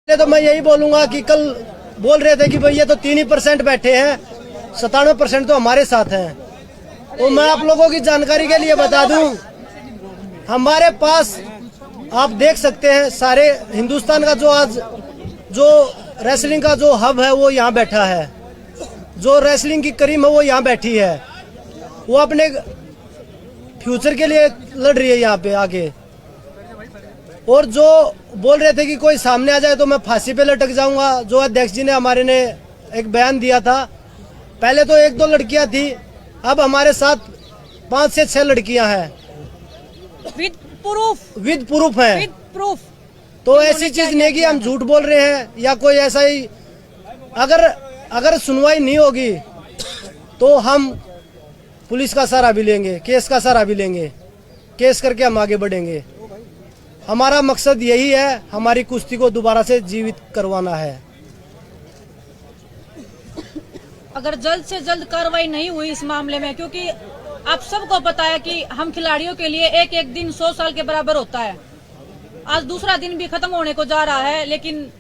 तो मैं यही बोलूंगा कि कल बोल रहे थे कि भाई ये तो 3% बैठे हैं, 97% तो हमारे साथ हैं। तो मैं आप लोगों की जानकारी के लिए बता दूं, हमारे पास आप देख सकते हैं सारे हिंदुस्तान का जो रेसलिंग का जो हब है वो यहाँ बैठा है, जो रेसलिंग की करीम है वो यहाँ बैठी है, वो अपने फ्यूचर के लिए लड़ रही है यहाँ पे आके। और जो बोल रहे थे कि कोई सामने आ जाए तो मैं फांसी पे लटक जाऊंगा, जो अध्यक्ष जी ने हमारे ने एक बयान दिया था। पहले तो 1-2 लड़कियां थी, अब हमारे साथ 5 से 6 लड़कियां हैं विद प्रूफ है। तो ऐसी चीज नहीं कि हम झूठ बोल रहे हैं या कोई ऐसा ही। अगर सुनवाई नहीं होगी तो हम पुलिस का सहारा भी लेंगे, केस का सहारा भी लेंगे, केस करके हम आगे बढ़ेंगे। हमारा मकसद यही है, हमारी कुश्ती को दोबारा से जीवित करवाना है। अगर जल्द से जल्द कार्रवाई नहीं हुई इस मामले में, क्योंकि आप सबको पता है कि हम खिलाड़ियों के लिए एक एक दिन 100 साल के बराबर होता है। आज दूसरा दिन भी खत्म होने को जा रहा है, लेकिन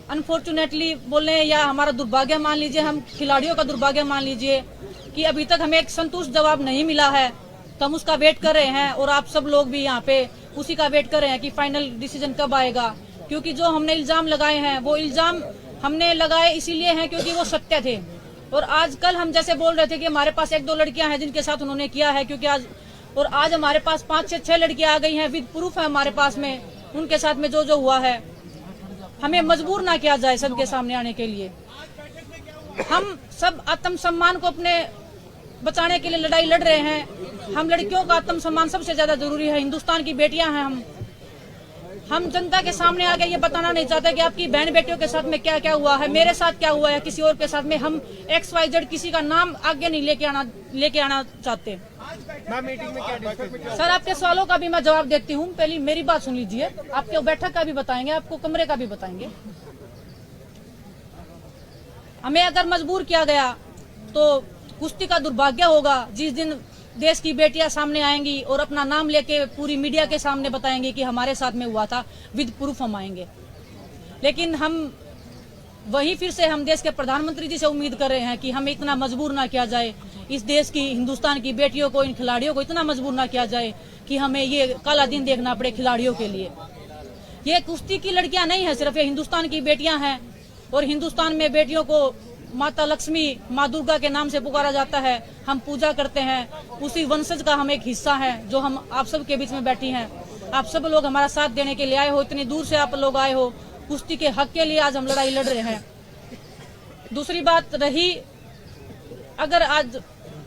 अनफॉर्चुनेटली बोले या हमारा दुर्भाग्य मान लीजिए, हम खिलाड़ियों का दुर्भाग्य मान लीजिए कि अभी तक हमें एक संतुष्ट जवाब नहीं मिला है। तो हम उसका वेट कर रहे हैं और आप सब लोग भी यहाँ पे उसी का वेट कर रहे हैं कि फाइनल डिसीजन कब आएगा। क्योंकि जो हमने इल्जाम लगाए हैं वो इल्जाम हमने लगाए इसीलिए हैं क्योंकि वो सत्य थे। और आजकल हम जैसे बोल रहे थे कि हमारे पास 1-2 लड़कियां हैं जिनके साथ उन्होंने किया है, क्योंकि आज हमारे पास 5 से 6 लड़कियां आ गई हैं, विद प्रूफ है हमारे पास में, उनके साथ में जो हुआ है। हमें मजबूर ना किया जाए सबके सामने आने के लिए। हम सब आत्मसम्मान को अपने बचाने के लिए लड़ाई लड़ रहे हैं। हम लड़कियों का आत्मसम्मान सबसे ज्यादा जरूरी है। हिंदुस्तान की बेटियां हैं हम जनता के सामने आके ये बताना नहीं चाहते कि आपकी बहन बेटियों के साथ में क्या क्या हुआ है, मेरे साथ क्या हुआ है, किसी और के साथ में। हम XYZ किसी का नाम आगे नहीं लेके आना चाहते। मीटिंग में क्या डिस्कस? सर, आपके सवालों का भी मैं जवाब देती हूँ। पहले मेरी बात सुन लीजिए, आपके बैठक का भी बताएंगे, आपको कमरे का भी बताएंगे। हमें अगर मजबूर किया गया तो कुश्ती का दुर्भाग्य होगा जिस दिन देश की बेटियां सामने आएंगी और अपना नाम लेके पूरी मीडिया के सामने बताएंगे कि हमारे साथ में हुआ था, विद प्रूफ हम आएंगे। लेकिन हम वही फिर से हम देश के प्रधानमंत्री जी से उम्मीद कर रहे हैं कि हमें इतना मजबूर ना किया जाए, इस देश की हिंदुस्तान की बेटियों को, इन खिलाड़ियों को इतना मजबूर ना किया जाए कि हमें ये काला दिन देखना पड़े खिलाड़ियों के लिए। ये कुश्ती की लड़कियां नहीं है सिर्फ, ये हिंदुस्तान की बेटियां हैं। और हिंदुस्तान में बेटियों को माता लक्ष्मी, माँ दुर्गा के नाम से पुकारा जाता है। हम पूजा करते हैं, उसी वंशज का हम एक हिस्सा है जो हम आप सब के बीच में बैठी हैं। आप सब लोग हमारा साथ देने के लिए आए हो, इतनी दूर से आप लोग आए हो। कुश्ती के हक के लिए आज हम लड़ाई लड़ रहे हैं। दूसरी बात रही, अगर आज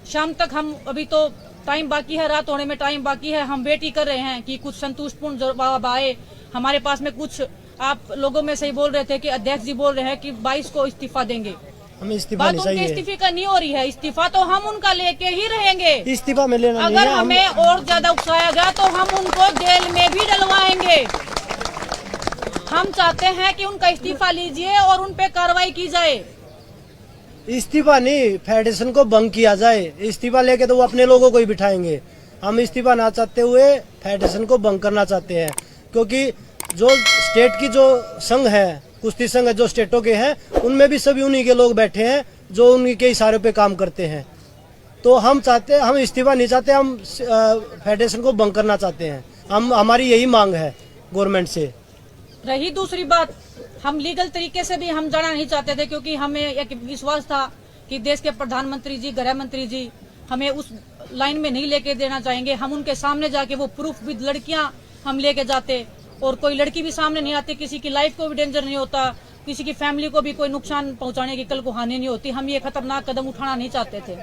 शाम तक हम, अभी तो टाइम बाकी है, रात होने में टाइम बाकी है, हम वेट ही कर रहे हैं कि कुछ संतुष्टपूर्ण जवाब आए हमारे पास में। कुछ आप लोगों में से ही बोल रहे थे कि अध्यक्ष जी बोल रहे हैं कि 22 को इस्तीफा देंगे। हमें इस्तीफा बात नहीं उनके चाहिए। इस्तीफे का नहीं हो रही है, इस्तीफा तो हम उनका लेके ही रहेंगे। इस्तीफा में लेना नहीं अगर है, हमें और ज्यादा उकसाया गया तो हम उनको जेल में भी डलवाएंगे। हम चाहते हैं कि उनका इस्तीफा लीजिए और उन पे कार्रवाई की जाए। इस्तीफा नहीं, फेडरेशन को भंग किया जाए। इस्तीफा लेके तो वो अपने लोगों को ही बिठाएंगे। हम इस्तीफा ना चाहते हुए फेडरेशन को भंग करना चाहते हैं, क्योंकि जो स्टेट की जो संघ है, कुश्ती संघ जो स्टेटों के हैं, उनमें भी सभी उन्हीं के लोग बैठे हैं जो उन्हीं के इशारे पे काम करते हैं। तो हम इस्तीफा नहीं चाहते, हम फेडरेशन को भंग करना चाहते हैं। हमारी यही मांग है गवर्नमेंट से। रही दूसरी बात, हम लीगल तरीके से भी हम जाना नहीं चाहते थे, क्योंकि हमें एक विश्वास था कि देश के प्रधानमंत्री जी, गृह मंत्री जी हमें उस लाइन में नहीं लेके देना चाहेंगे। हम उनके सामने जाके वो प्रूफ विद लड़कियां हम लेके जाते, और कोई लड़की भी सामने नहीं आती, किसी की लाइफ को भी डेंजर नहीं होता, किसी की फैमिली को भी कोई नुकसान पहुंचाने की कल को हानि नहीं होती। हम ये खतरनाक कदम उठाना नहीं चाहते थे।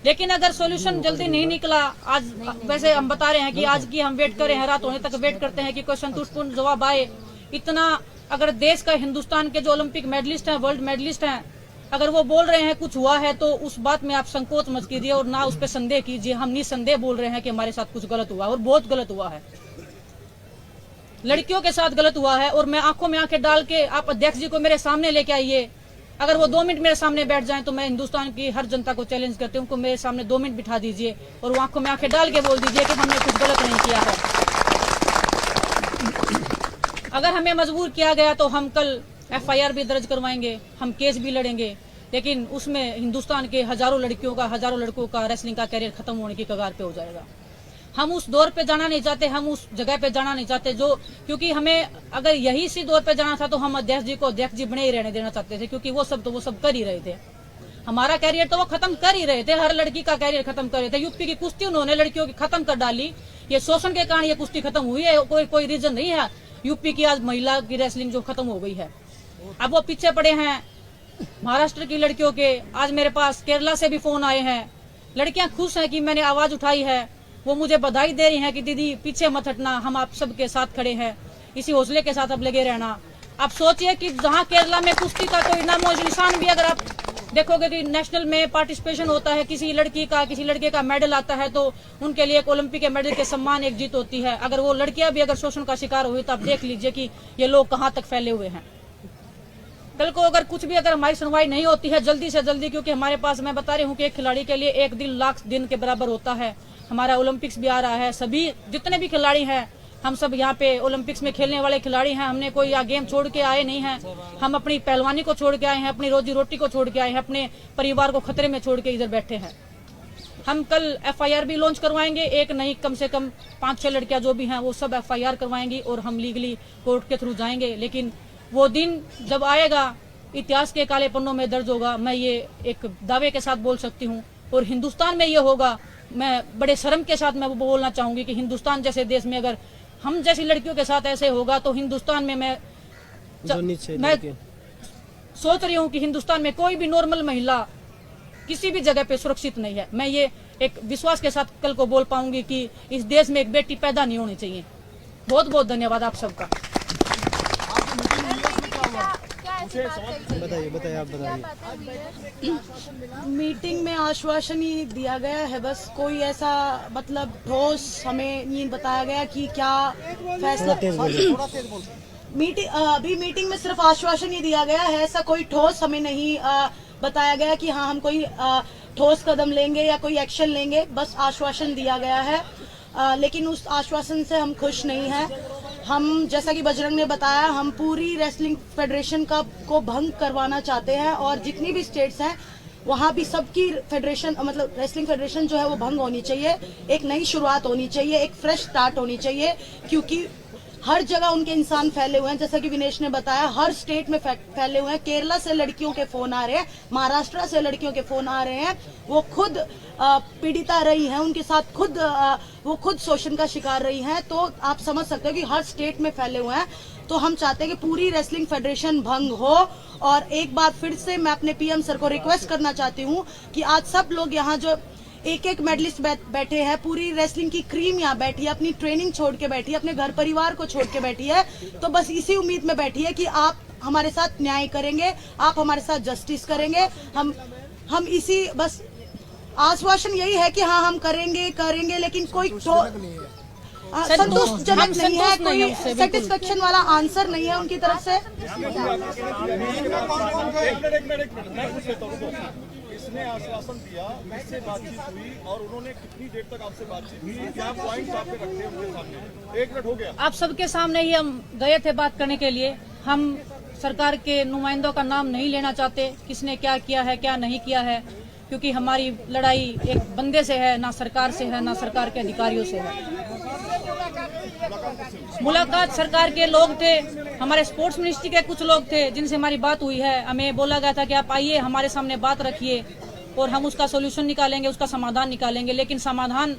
लेकिन अगर सॉल्यूशन जल्दी नहीं निकला, आज वैसे हम बता रहे हैं कि आज की हम वेट कर रहे हैं, रात होने तक वेट करते हैं कि कोई संतुष्टपूर्ण जवाब आए। इतना अगर देश का, हिंदुस्तान के जो ओलंपिक मेडलिस्ट हैं, वर्ल्ड मेडलिस्ट हैं, अगर वो बोल रहे हैं कुछ हुआ है तो उस बात में आप संकोच मत कीजिए और ना उस पर संदेह कीजिए। हम निसंदेह बोल रहे हैं कि हमारे साथ कुछ गलत हुआ और बहुत गलत हुआ है, लड़कियों के साथ गलत हुआ है। और मैं आंखों में आंखें डाल के, आप अध्यक्ष जी को मेरे सामने लेके आइए। अगर वो 2 मिनट मेरे सामने बैठ जाएं तो मैं हिंदुस्तान की हर जनता को चैलेंज करती हूँ, उनको मेरे सामने 2 मिनट बिठा दीजिए और वो आंखों में आंखें डाल के बोल दीजिए कि हमने कुछ गलत नहीं किया है। अगर हमें मजबूर किया गया तो हम कल FIR भी दर्ज करवाएंगे, हम केस भी लड़ेंगे, लेकिन उसमें हिंदुस्तान के हजारों लड़कियों का, हजारों लड़कों का रेसलिंग का कैरियर खत्म होने की कगार पे हो जाएगा। हम उस दौर पे जाना नहीं चाहते, हम उस जगह पे जाना नहीं चाहते जो, क्योंकि हमें अगर यही इसी दौर पे जाना था तो हम अध्यक्ष जी को अध्यक्ष जी बने ही रहने देना चाहते थे, क्योंकि वो सब कर ही रहे थे। हमारा कैरियर तो वो खत्म कर ही रहे थे, हर लड़की का कैरियर खत्म कर रहे थे। यूपी की कुश्ती उन्होंने लड़कियों की खत्म कर डाली, ये शोषण के कारण ये कुश्ती खत्म हुई है, कोई रीजन नहीं है यूपी की आज महिला की रेसलिंग जो खत्म हो गई है। अब वो पीछे पड़े हैं महाराष्ट्र की लड़कियों के। आज मेरे पास केरला से भी फोन आए हैं, लड़कियां खुश हैं कि मैंने आवाज उठाई है, वो मुझे बधाई दे रही हैं कि दीदी पीछे मत हटना, हम आप सबके साथ खड़े हैं, इसी हौसले के साथ अब लगे रहना। आप सोचिए कि जहां केरला में कुश्ती का कोई नामो निशान भी, अगर आप देखोगे कि नेशनल में पार्टिसिपेशन होता है, किसी लड़की का किसी लड़के का मेडल आता है तो उनके लिए एक ओलंपिक के मेडल के सम्मान एक जीत होती है। अगर वो लड़कियां भी अगर शोषण का शिकार हुई तो आप देख लीजिए कि ये लोग कहां तक फैले हुए हैं। कल को अगर कुछ भी अगर हमारी सुनवाई नहीं होती है जल्दी से जल्दी, क्योंकि हमारे पास मैं बता रही हूँ कि एक खिलाड़ी के लिए एक दिन लाख दिन के बराबर होता है। हमारा ओलंपिक्स भी आ रहा है, सभी जितने भी खिलाड़ी हैं हम सब यहाँ पे ओलंपिक्स में खेलने वाले खिलाड़ी हैं। हमने कोई यहाँ गेम छोड़ के आए नहीं हैं, हम अपनी पहलवानी को छोड़ के आए हैं, अपनी रोजी रोटी को छोड़ के आए हैं, अपने परिवार को खतरे में छोड़ के इधर बैठे हैं। हम कल FIR भी लॉन्च करवाएंगे, एक नहीं कम से कम 5-6 लड़कियां जो भी हैं वो सब FIR करवाएंगी और हम लीगली कोर्ट के थ्रू जाएंगे। लेकिन वो दिन जब आएगा इतिहास के काले पन्नों में दर्ज होगा, मैं ये एक दावे के साथ बोल सकती हूँ। और हिंदुस्तान में ये होगा, मैं बड़े शर्म के साथ मैं वो बोलना चाहूंगी कि हिंदुस्तान जैसे देश में अगर हम जैसी लड़कियों के साथ ऐसे होगा तो हिंदुस्तान में मैं सोच रही हूँ कि हिंदुस्तान में कोई भी नॉर्मल महिला किसी भी जगह पे सुरक्षित नहीं है। मैं ये एक विश्वास के साथ कल को बोल पाऊंगी कि इस देश में एक बेटी पैदा नहीं होनी चाहिए। बहुत बहुत धन्यवाद आप सबका। बताइए आप बताइए। मीटिंग में आश्वासन ही दिया गया है, बस कोई ऐसा मतलब ठोस हमें नहीं बताया गया कि क्या फैसला। अभी मीटिंग में सिर्फ आश्वासन ही दिया गया है, ऐसा कोई ठोस हमें नहीं बताया गया कि हाँ हम कोई ठोस कदम लेंगे या कोई एक्शन लेंगे। बस आश्वासन दिया गया है, लेकिन उस आश्वासन से हम खुश नहीं हैं। हम जैसा कि बजरंग ने बताया, हम पूरी रेसलिंग फेडरेशन को भंग करवाना चाहते हैं और जितनी भी स्टेट्स हैं वहाँ भी सबकी फेडरेशन मतलब रेसलिंग फेडरेशन जो है वो भंग होनी चाहिए। एक नई शुरुआत होनी चाहिए, एक फ्रेश स्टार्ट होनी चाहिए, क्योंकि हर जगह उनके इंसान फैले हुए हैं। जैसा कि विनेश ने बताया, हर स्टेट में फैले हुए हैं। केरला से लड़कियों के फोन आ रहे हैं, महाराष्ट्र से लड़कियों के फोन आ रहे हैं, वो खुद पीड़िता रही हैं, उनके साथ वो खुद शोषण का शिकार रही हैं। तो आप समझ सकते हो कि हर स्टेट में फैले हुए हैं। तो हम चाहते हैं कि पूरी रेसलिंग फेडरेशन भंग हो। और एक बार फिर से मैं अपने PM सर को रिक्वेस्ट करना चाहती हूँ कि आज सब लोग यहाँ जो एक मेडलिस्ट बैठे हैं, पूरी रेसलिंग की क्रीम यहाँ बैठी है, अपनी ट्रेनिंग छोड़ के बैठी है, अपने घर परिवार को छोड़ के बैठी है, तो बस इसी उम्मीद में बैठी है कि आप हमारे साथ न्याय करेंगे, आप हमारे साथ जस्टिस करेंगे। हम इसी बस आश्वासन यही है कि हाँ हम करेंगे, लेकिन कोई संतोषजनक नहीं है, कोई सेटिस्फेक्शन वाला आंसर नहीं है उनकी तरफ से। इसने आश्वासन दिया, इससे बातचीत हुई और उन्होंने कितनी देर तक आपसे बातचीत हुई, क्या पॉइंट्स आपने रखे उनके सामने? 1 मिनट हो गया। आप सबके सामने ही हम गए थे बात करने के लिए। हम सरकार के नुमाइंदों का नाम नहीं लेना चाहते, किसने क्या किया है क्या नहीं किया है, क्योंकि हमारी लड़ाई एक बंदे से है, ना सरकार से है, ना सरकार के अधिकारियों से है। मुलाकात सरकार के लोग थे, हमारे स्पोर्ट्स मिनिस्ट्री के कुछ लोग थे जिनसे हमारी बात हुई है। हमें बोला गया था कि आप आइए हमारे सामने बात रखिए और हम उसका सोल्यूशन निकालेंगे, उसका समाधान निकालेंगे। लेकिन समाधान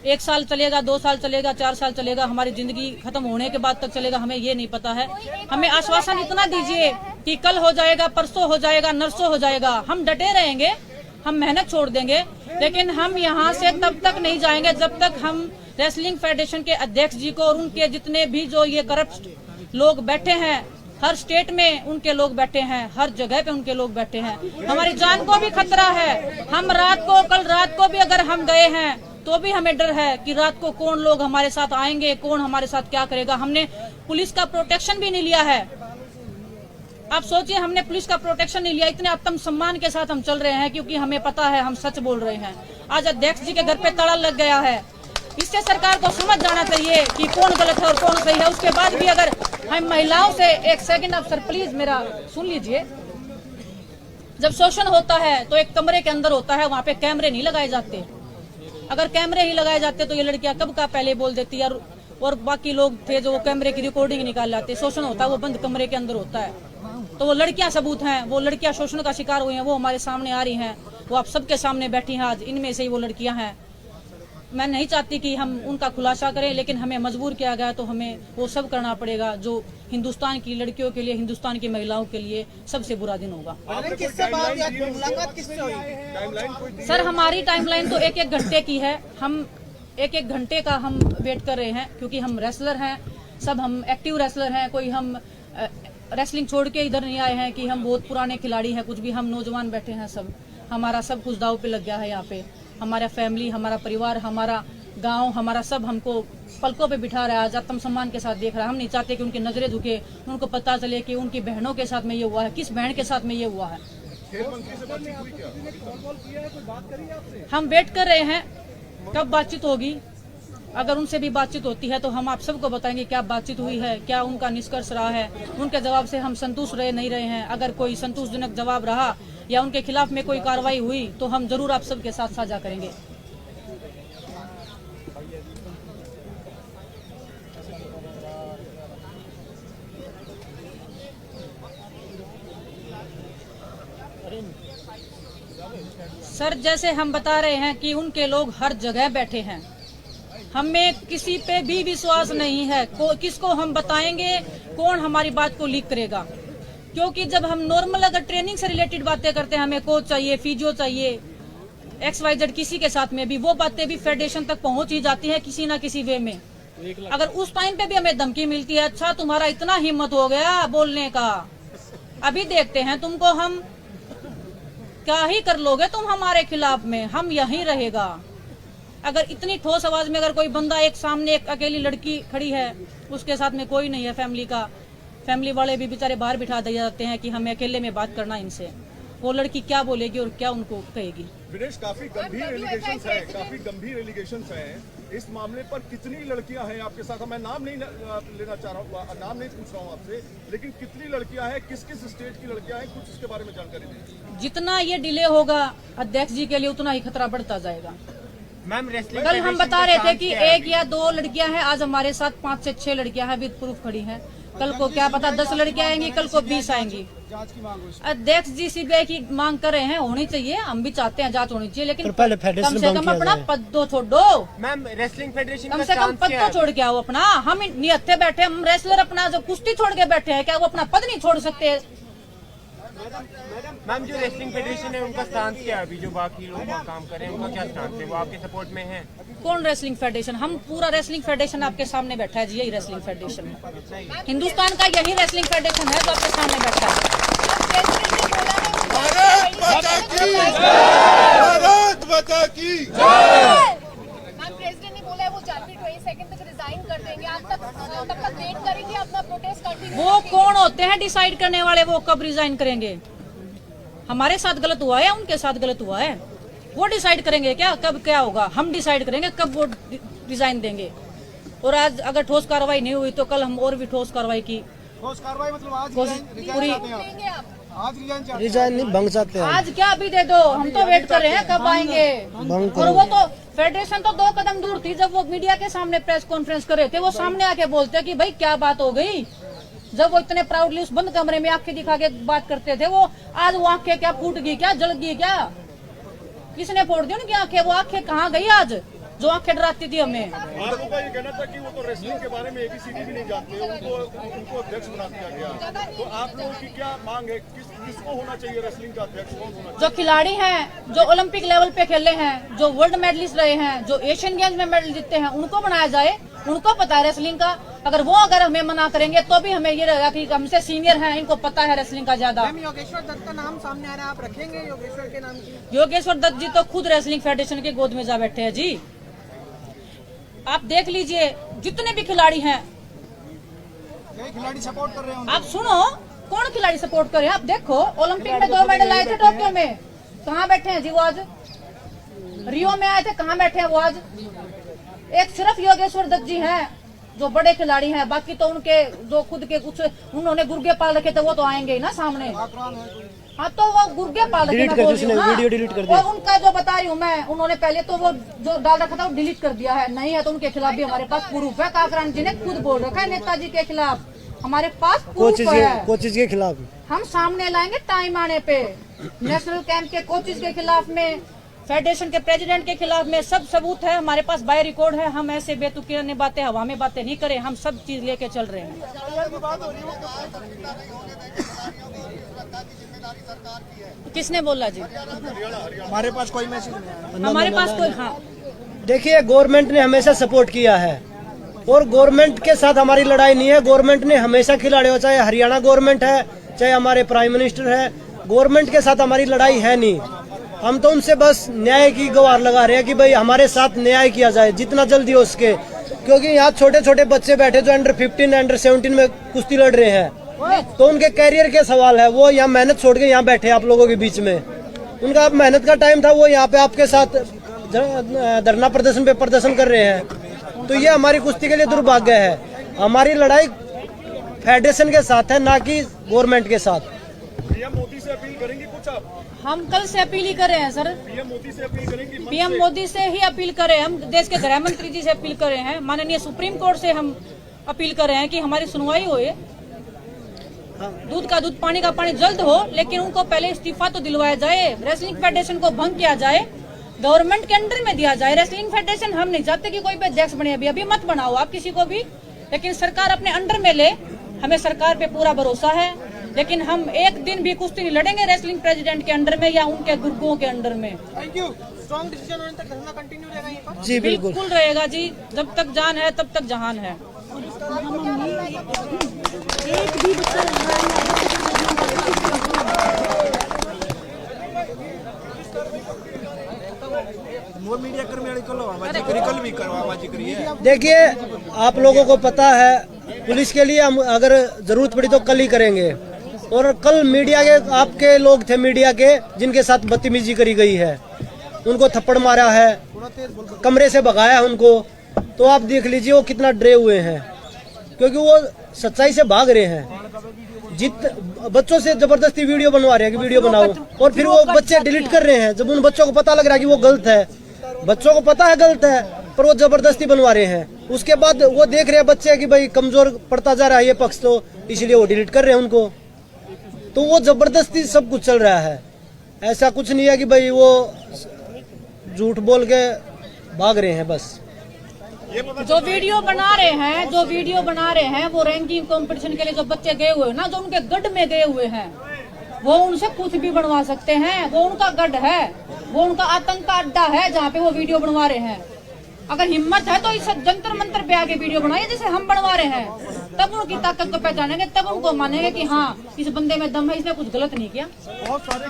1 साल चलेगा, 2 साल चलेगा, 4 साल चलेगा, हमारी जिंदगी खत्म होने के बाद तक चलेगा, हमें ये नहीं पता है। हमें आश्वासन इतना दीजिए कि कल हो जाएगा, परसों हो जाएगा, नरसों हो जाएगा। हम डटे रहेंगे, हम मेहनत छोड़ देंगे, लेकिन हम यहाँ से तब तक नहीं जाएंगे जब तक हम रेसलिंग फेडरेशन के अध्यक्ष जी को और उनके जितने भी जो ये करप्ट लोग बैठे हैं, हर स्टेट में उनके लोग बैठे हैं, हर जगह पे उनके लोग बैठे हैं, हमारी जान को भी खतरा है। हम कल रात को भी अगर हम गए हैं तो भी हमें डर है कि रात को कौन लोग हमारे साथ आएंगे, कौन हमारे साथ क्या करेगा। हमने पुलिस का प्रोटेक्शन भी नहीं लिया है। आप सोचिए, हमने पुलिस का प्रोटेक्शन नहीं लिया, इतने आत्म सम्मान के साथ हम चल रहे हैं, क्योंकि हमें पता है हम सच बोल रहे हैं। आज अध्यक्ष जी के घर पे ताला लग गया है, इससे सरकार को समझ जाना चाहिए कि कौन गलत है और कौन सही है। उसके बाद भी अगर हम महिलाओं से, एक सेकंड आप सर प्लीज मेरा सुन लीजिए, जब शोषण होता है तो एक कमरे के अंदर होता है, वहाँ पे कैमरे नहीं लगाए जाते। अगर कैमरे ही लगाए जाते तो ये लड़कियां कब का पहले बोल देती है, और बाकी लोग थे जो वो कैमरे की रिकॉर्डिंग निकाल लाते। शोषण होता है वो बंद कमरे के अंदर होता है, तो वो लड़कियां सबूत हैं, वो लड़कियां शोषण का शिकार हुई हैं, वो हमारे सामने आ रही हैं, वो आप सबके सामने बैठी हैं आज, इनमें से ही वो लड़कियां हैं। मैं नहीं चाहती कि हम उनका खुलासा करें, लेकिन हमें मजबूर किया गया तो हमें वो सब करना पड़ेगा जो हिंदुस्तान की लड़कियों के लिए, हिंदुस्तान की महिलाओं के लिए सबसे बुरा दिन होगा। सर हमारी टाइमलाइन तो एक घंटे की है, हम एक घंटे का हम वेट कर रहे हैं, क्योंकि हम रेसलर हैं, सब हम एक्टिव रेसलर हैं, कोई हम रेसलिंग छोड़ के इधर नहीं आए हैं कि हम बहुत पुराने खिलाड़ी हैं, कुछ भी हम नौजवान बैठे हैं। सब हमारा सब कुछ दाव पे लग गया है यहाँ पे, हमारा फैमिली, हमारा परिवार, हमारा गांव, हमारा सब हमको पलकों पे बिठा रहा है, आज आत्म सम्मान के साथ देख रहा है। हम नहीं चाहते कि उनकी नजरें झुके, उनको पता चले कि उनकी बहनों के साथ में ये हुआ है, किस बहन के साथ में ये हुआ है। हम वेट कर रहे हैं कब बातचीत होगी, अगर उनसे भी बातचीत होती है तो हम आप सबको बताएंगे क्या बातचीत हुई है, क्या उनका निष्कर्ष रहा है, उनके जवाब से हम संतुष्ट रहे नहीं रहे हैं। अगर कोई संतोषजनक जवाब रहा या उनके खिलाफ में कोई कार्रवाई हुई तो हम जरूर आप सबके साथ साझा करेंगे। सर जैसे हम बता रहे हैं कि उनके लोग हर जगह बैठे हैं, हमें किसी पे भी विश्वास नहीं है, किसको हम बताएंगे, कौन हमारी बात को लीक करेगा। क्योंकि जब हम नॉर्मल अगर ट्रेनिंग से रिलेटेड बातें करते हैं, हमें कोच चाहिए, फिजियो चाहिए, XYZ किसी के साथ में भी वो बातें भी फेडरेशन तक पहुंच ही जाती है किसी ना किसी वे में। अगर उस टाइम पे भी हमें धमकी मिलती है, अच्छा तुम्हारा इतना हिम्मत हो गया बोलने का, अभी देखते हैं तुमको हम क्या ही कर लोगे तुम हमारे खिलाफ में, हम यहीं रहेगा। अगर इतनी ठोस आवाज में अगर कोई बंदा, एक सामने एक अकेली लड़की खड़ी है, उसके साथ में कोई नहीं है फैमिली का, फैमिली वाले भी बेचारे बाहर बिठा दिए जाते हैं कि हमें अकेले में बात करना इनसे, वो लड़की क्या बोलेगी और क्या उनको कहेगी। विनेश काफी गंभीर एलिगेशंस है, काफी गंभीर एलिगेशंस है इस मामले पर। कितनी लड़कियां हैं आपके साथ? मैं नाम नहीं लेना चाह रहा हूँ, नाम नहीं पूछ रहा हूँ आपसे, लेकिन कितनी लड़कियां हैं, किस किस स्टेट की लड़कियां हैं, कुछ इसके बारे में जानकारी दीजिए। जितना ये डिले होगा अध्यक्ष जी के लिए उतना ही खतरा बढ़ता जाएगा। मैम कल हम बता रहे थे कि 1 या 2 लड़कियां हैं, आज हमारे साथ 5 से 6 लड़कियां हैं, विद प्रूफ खड़ी हैं। कल को क्या पता 10 लड़कियां आएंगी, कल को 20 आएंगी। अध्यक्ष जी CBI की मांग कर रहे हैं, होनी चाहिए, हम भी चाहते हैं जांच होनी चाहिए, लेकिन कम से कम अपना पद तो छोड़ो। मैम रेसलिंग फेडरेशन कम से कम पद तो छोड़ के आओ अपना। हम निहत्थे बैठे, हम रेसलर अपना जो कुश्ती छोड़ के बैठे हैं, क्या वो अपना पद नहीं छोड़ सकते? मैम जो रेसलिंग फेडरेशन है उनका स्टांस क्या है अभी, जो बाकी लोग काम कर रहे हैं उनका क्या स्टांस है, वो आपके सपोर्ट में है? कौन रेसलिंग फेडरेशन? हम पूरा रेसलिंग फेडरेशन आपके सामने बैठा है जी, यही रेसलिंग फेडरेशन है, हिंदुस्तान का यही रेसलिंग फेडरेशन है जो आपके सामने बैठा है। भारत माता की प्रेसिडेंट ने बोला है वो जनवरी 22 तक रिजाइन कर देंगे, आप तब तक वेट करेंगे अपना प्रोटेस्ट कंटिन्यू? वो कौन होते हैं डिसाइड करने वाले, वो कब रिजाइन करेंगे? हमारे साथ गलत हुआ है, उनके साथ गलत हुआ है, वो डिसाइड करेंगे क्या कब क्या होगा? हम डिसाइड करेंगे कब वो रिजाइन देंगे। और आज अगर ठोस कार्रवाई नहीं हुई तो कल हम और भी ठोस कार्रवाई की ठोस कार्रवाई मतलब आज पूरी देंगे आप? आज रिजाइन नहीं, भंग चाहते हैं। आज क्या अभी दे दो, हम तो वेट कर रहे हैं कब आएंगे। और वो तो फेडरेशन तो 2 कदम दूर थी, जब वो मीडिया के सामने प्रेस कॉन्फ्रेंस कर रहे थे, वो सामने आके बोलते कि भाई क्या बात हो गई। जब वो इतने प्राउडली उस बंद कमरे में आंखें दिखा के बात करते थे, वो आज वो आंखें क्या फूट गई, क्या जल गई, क्या किसने फोड़ दी उनकी आंखें? वो आंखें कहाँ गई आज जो आंखें डराती थी हमें? आप लोगों का ये कहना था कि वो तो रेसलिंग के बारे में ABCD भी नहीं जानते, उनको अध्यक्ष बना दिया गया, तो आप लोगों की क्या मांग है, किसको होना चाहिए रेसलिंग का अध्यक्ष, कौन होना चाहिए? जो खिलाड़ी हैं, जो ओलंपिक लेवल पे खेले हैं, जो वर्ल्ड मेडलिस्ट रहे हैं, जो एशियन गेम्स में मेडल जीते हैं, उनको बनाया जाए, उनको पता है रेसलिंग का। अगर हमें मना करेंगे तो भी हमें ये रहेगा कि हमसे सीनियर हैं, इनको पता है रेसलिंग का ज्यादा। योगेश्वर दत्त का नाम सामने आ रहा है, आप रखेंगे योगेश्वर के नाम की? योगेश्वर दत्त जी तो खुद रेसलिंग फेडरेशन के गोद में जा बैठे हैं जी। आप देख लीजिए जितने भी खिलाड़ी हैं, खिलाड़ी सपोर्ट कर रहे हैं। आप सुनो कौन खिलाड़ी सपोर्ट कर रहे हैं? आप देखो ओलंपिक में 2 मेडल आए थे टोक्यो में, कहाँ बैठे हैं जी वो आज? रियो में आए थे, कहाँ बैठे हैं वो आज? एक सिर्फ योगेश्वर दत्त जी हैं जो बड़े खिलाड़ी हैं, बाकी तो उनके जो खुद के कुछ उन्होंने गुर्गे पाल रखे थे वो तो आएंगे ही ना सामने। हाँ तो वो गुर्गे पाल रखे, मैं बोल रही हूँ ना। वीडियो डिलीट कर दी। और उनका जो बता रही हूँ मैं, उन्होंने पहले तो वो जो डाल रखा था वो डिलीट कर दिया है, नहीं है तो उनके खिलाफ भी हमारे पास प्रूफ है। काकरान जी ने खुद बोल रखा है नेताजी के खिलाफ, हमारे पास प्रूफ है। कोचिज के खिलाफ हम सामने लाएंगे टाइम आने पे। नेशनल कैंप के कोचिज के खिलाफ में, फेडरेशन के प्रेसिडेंट के खिलाफ में सब सबूत है हमारे पास, बाय रिकॉर्ड है। हम ऐसे बेतुकी बातें, हवा में बातें नहीं करें, हम सब चीज लेके चल रहे हैं। किसने बोला जी? हमारे पास कोई मैसेज नहीं है। हमारे पास कोई, हाँ देखिए गवर्नमेंट ने हमेशा सपोर्ट किया है और गवर्नमेंट के साथ हमारी लड़ाई नहीं है। गवर्नमेंट ने हमेशा खिलाड़ियों, चाहे हरियाणा गवर्नमेंट है चाहे हमारे प्राइम मिनिस्टर है, गवर्नमेंट के साथ हमारी लड़ाई है नहीं। हम तो उनसे बस न्याय की गुहार लगा रहे हैं कि भाई हमारे साथ न्याय किया जाए जितना जल्दी हो सके, क्योंकि यहाँ छोटे छोटे बच्चे बैठे जो अंडर 15 अंडर 17 में कुश्ती लड़ रहे हैं, तो उनके कैरियर के सवाल है। वो यहाँ मेहनत छोड़ के यहाँ बैठे आप लोगों के बीच में, उनका मेहनत का टाइम था, वो यहाँ पे आपके साथ धरना प्रदर्शन पे प्रदर्शन कर रहे हैं। तो ये हमारी कुश्ती के लिए दुर्भाग्य है। हमारी लड़ाई फेडरेशन के साथ है, ना कि गवर्नमेंट के साथ। पीएम मोदी से अपील करेंगे कुछ आप? हम कल से अपील ही कर रहे हैं सर। पीएम मोदी से अपील करेंगे? पीएम मोदी से ही अपील करें, हम देश के गृह मंत्री जी से अपील कर रहे हैं, माननीय सुप्रीम कोर्ट से हम अपील कर रहे हैं कि हमारी सुनवाई होए, दूध का दूध पानी का पानी जल्द हो, लेकिन उनको पहले इस्तीफा तो दिलवाया जाए। रेसलिंग फेडरेशन को भंग किया जाए, गवर्नमेंट के अंडर में दिया जाए। रेसलिंग फेडरेशन हम नहीं चाहते कि कोई भी अध्यक्ष बने, अभी मत बनाओ आप किसी को भी, लेकिन सरकार अपने अंडर में ले। हमें सरकार पे पूरा भरोसा है, लेकिन हम एक दिन भी कुश्ती नहीं लड़ेंगे रेसलिंग प्रेसिडेंट के अंडर में या उनके गुर्गों के अंडर में। Thank you. स्ट्रॉन्ग डिसीजन होने तक धरना कंटिन्यू रहेगा यहीं पर? जी बिल्कुल रहेगा जी, जब तक जान है तब तक जहान है। मोर मीडिया कर्मी कल भी आवाजी करिए। देखिए आप लोगों को पता है, पुलिस के लिए हम अगर जरूरत पड़ी तो कल ही करेंगे। और कल मीडिया के आपके लोग थे, मीडिया के जिनके साथ बदतमीजी करी गई है, उनको थप्पड़ मारा है, कमरे से भगाया उनको, तो आप देख लीजिए वो कितना डरे हुए हैं, क्योंकि वो सच्चाई से भाग रहे हैं। बच्चों से जबरदस्ती वीडियो बनवा रहे हैं कि वीडियो बनाओ, और फिर वो बच्चे डिलीट कर रहे हैं। जब उन बच्चों को पता लग रहा है कि वो गलत है, बच्चों को पता है गलत है, पर वो जबरदस्ती बनवा रहे हैं। उसके बाद वो देख रहे हैं बच्चे कि भाई कमजोर पड़ता जा रहा है ये पक्ष, तो इसलिए वो डिलीट कर रहे हैं उनको। तो वो जबरदस्ती सब कुछ चल रहा है, ऐसा कुछ नहीं है कि भाई वो झूठ बोल के भाग रहे हैं। बस जो वीडियो बना रहे हैं वो रैंकिंग कंपटीशन के लिए जो बच्चे गए हुए हैं ना, जो उनके गढ़ में गए हुए हैं, वो उनसे कुछ भी बनवा सकते हैं। वो उनका गढ़ है, वो उनका आतंक का अड्डा है जहाँ पे वो वीडियो बनवा रहे हैं। अगर हिम्मत है तो इस जंतर मंतर पे आके वीडियो बनाइए जैसे हम बनवा रहे हैं, तब उनकी ताकत को पहचानेंगे, तब उनको मानेंगे कि हाँ इस बंदे में दम है, इसने कुछ गलत नहीं किया। बहुत सारे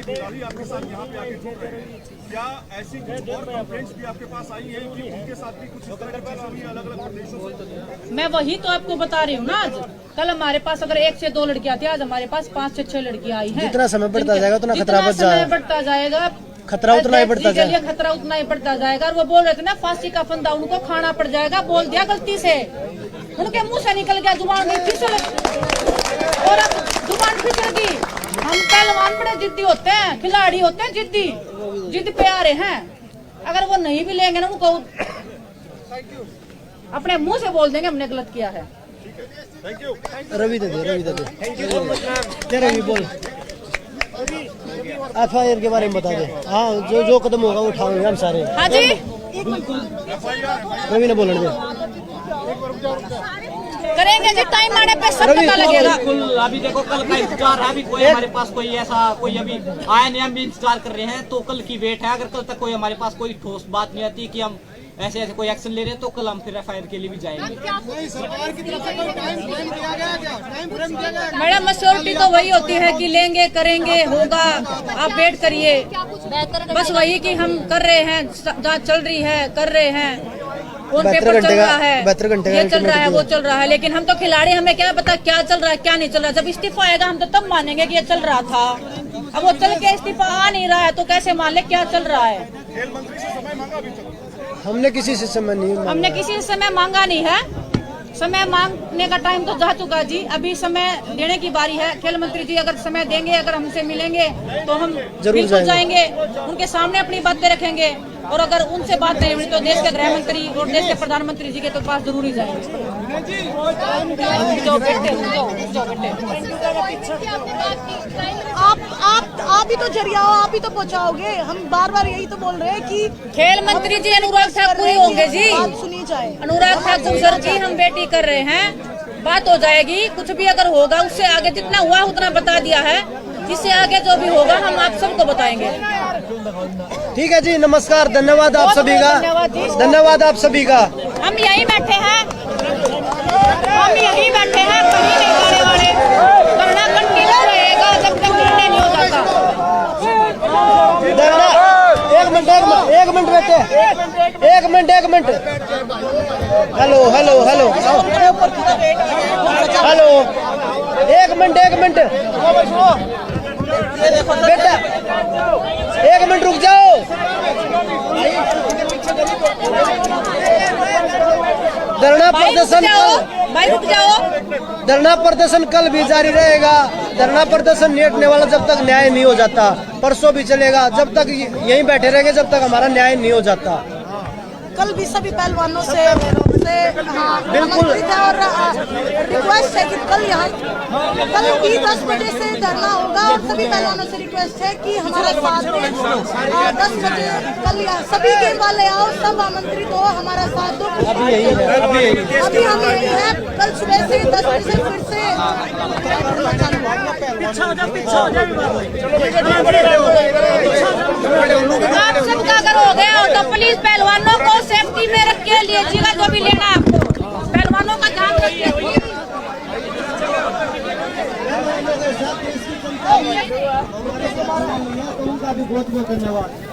खिलाड़ी आपके साथ यहाँ पे आके जुड़ रहे हैं, क्या ऐसी कुछ और कंप्लेंट्स भी आपके पास आई है कि उनके साथ भी कुछ इस तरह की चीजें हुई अलग अलग प्रदेशों से? मैं वही तो आपको बता रही हूँ ना, आज कल हमारे पास अगर 1 से 2 लड़कियां थी, आज हमारे पास 5 से 6 लड़कियां आई हैं। जितना समय बढ़ता जाएगा उतना खतरा बढ़ता जाएगा, खतरा उतना ही बढ़ता जाएगा, खतरा उतना ही बढ़ता जाएगा। और वो बोल रहे थे ना फांसी का फंदा उनको खाना पड़ जाएगा, बोल दिया गलती से, उनके मुंह से निकल गया, जुबान फिसल, और अब जुबान फिसल गई। हम पहलवान बड़े जिद्दी होते हैं, खिलाड़ी होते हैं जिद्दी, जिद पे आ रहे हैं। अगर वो नहीं भी लेंगे ना, उनको अपने मुंह से बोल देंगे हमने गलत किया है। रवि दे रवि बोल, FIR के बारे में बता दे। हाँ, जो कदम होगा वो उठाएंगे हम सारे। हाँ जी, रवि ने बोलने दे, करेंगे जी, टाइम आने पे सब पता लगेगा। बिल्कुल, अभी देखो कल का इंतजार है, अभी कोई हमारे पास कोई ऐसा कोई अभी आया नहीं, हम भी इंतजार कर रहे हैं, तो कल की वेट है। अगर कल तक कोई हमारे पास कोई ठोस बात नहीं आती कि हम ऐसे ऐसे कोई एक्शन ले रहे हैं, तो कल हम फिर FIR के लिए भी जाएंगे। सरकार की तरफ से कोई टाइम फ्रेम दिया गया क्या? टाइम फ्रेम दिया गया? मैडम मेच्योरिटी तो वही होती है कि लेंगे, करेंगे, होगा, आप वेट करिए। बस वही कि हम कर रहे हैं, जांच चल रही है, कर रहे हैं, फोन 72 पेपर चल घंटे का- रहा है, 72 घंटे का ये चल रहा है, ultimatum वो चल रहा है, लेकिन हम तो खिलाड़ी, हमें क्या पता क्या चल रहा है क्या नहीं चल रहा है। जब इस्तीफा आएगा हम तो तब मानेंगे कि ये चल रहा था। अब वो चल के इस्तीफा आ नहीं रहा है तो कैसे मान ले क्या चल रहा है। खेल मंत्री से समय मांगा अभी तक? हमने किसी से समय नहीं मांगा। हमने किसी से समय मांगा नहीं है, समय मांगने का टाइम तो जा चुका जी। अभी समय देने की बारी है। खेल मंत्री जी अगर समय देंगे, अगर हमसे मिलेंगे तो हम बिल्कुल जाएंगे, उनके सामने अपनी बातें रखेंगे। और अगर उनसे बात नहीं हुई तो देश के गृह मंत्री और देश के प्रधानमंत्री जी के तो पास जरूर ही जाएंगे। जो बेटे, जो बेटे। आप ही तो जरिया हो, आप ही तो पहुंचाओगे। हम बार बार यही तो बोल रहे हैं कि खेल मंत्री जी अनुराग ठाकुर ही होंगे जी। बात सुनी जाए। अनुराग ठाकुर सर जी हम वेटी कर रहे हैं, बात हो जाएगी। कुछ भी अगर होगा उससे आगे जितना हुआ उतना बता दिया है, इससे आगे जो भी होगा हम आप सबको बताएंगे। ठीक है जी, नमस्कार, धन्यवाद आप सभी का, धन्यवाद जी। धन्यवाद आप सभी का। हम यहीं बैठे हैं, हम यहीं बैठे हैं, कहीं नहीं जाने वाले। धरना कंटिन्यू रहेगा जब तक निर्णय नहीं हो जाता। धरना एक मिनट बेटे, एक minute. Hello hello hello hello, एक मिनट बेटा, एक मिनट रुक जाओ। धरना प्रदर्शन भाई रुक जाओ। धरना प्रदर्शन कल भी जारी रहेगा। धरना प्रदर्शन नहीं हटने वाला जब तक न्याय नहीं हो जाता। परसों भी चलेगा, जब तक यहीं बैठे रहेंगे जब तक हमारा न्याय नहीं हो जाता। कल भी सभी पहलवानों से बिल्कुल। और रिक्वेस्ट है कि कल भी 10 बजे से धरना होगा और सभी पहलवानों से रिक्वेस्ट है कि हमारा साथ दें। 10 बजे कल सभी गेम वाले आओ, सब आमंत्रित हो, हमारा साथ दो। अभी हम यही है। कल सुबह से 10 बजे से फिर से आप सबका अगर हो गया हो तो प्लीज पहलवानों को सेफ्टी में रख के लीजिएगा, जो भी लेना है आपको, पहलवानों का ध्यान रखिए। उनका भी बहुत बहुत धन्यवाद।